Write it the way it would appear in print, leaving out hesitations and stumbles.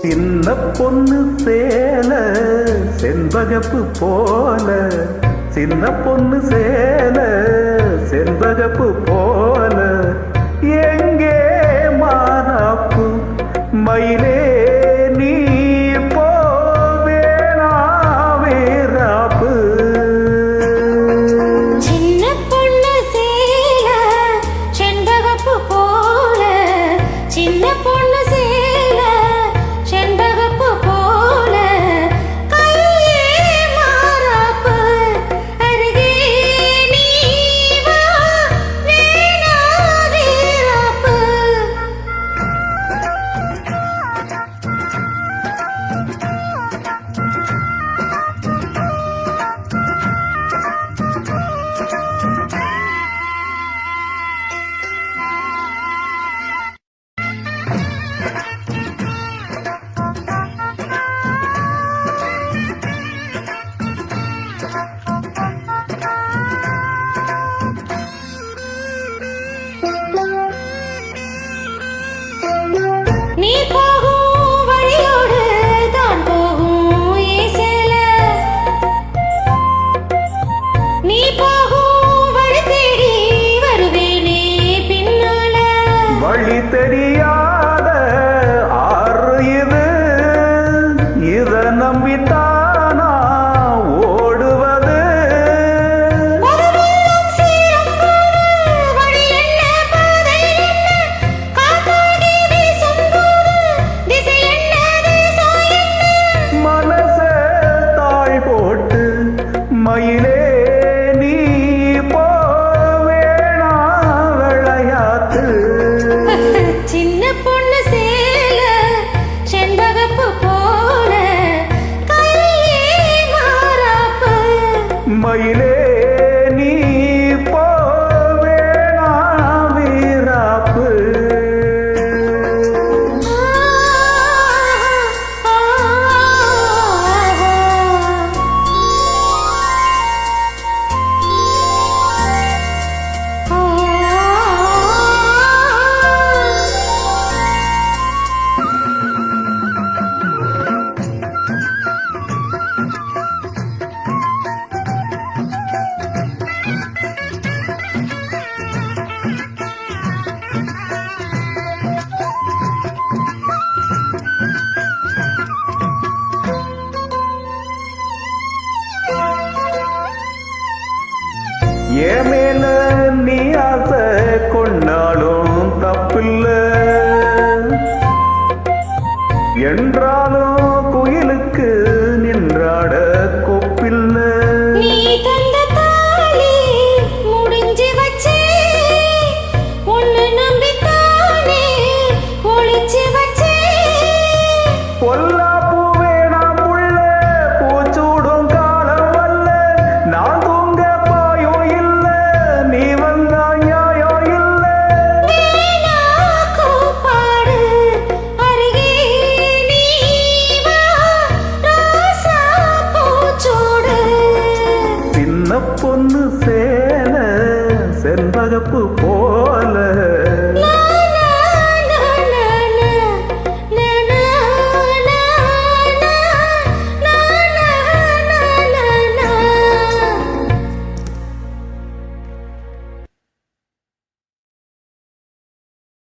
சின்ன பொண்ணு சேல செண்பகப்பு போல, சின்ன பொண்ணு சேல செண்பகப்பு போல, எங்கே மாறாப்பு மயிலே நீ போவேனா வீராப்பு. சின்ன பொண்ணு சேல செண்பகப்பு போல, சின்ன பொண்ணு சேல செண்பகப்பு போல, கையே மாறாப்பு அருகே நீ வா வேணா வீராப்பு. நீ போகும் வழியோடு தான் போகும் ஏசல, நீ போகும் வழி தேடி வருவேனே பின்னால. வழி தெரியாத ஆறு இது, இத நம்பித்தானா ஓடுவது. மறுபடியும் சீரம் போது வழி என்ன பாதை என்ன, காத்தாடி வீசும் போது திசை என்ன தேசம் என்ன. மனசே தாழ் போட்டு மயிலே நீ போவேனா விளையாட்டு. சின்ன பொண்ணு சேல செண்பகப்பு போல, கையே மாறாப்பு மயிலே நீ போவேனா வீராப்பு. என் மேல நீ ஆசை கொண்டாலும் தப்பில்ல என்றாலும்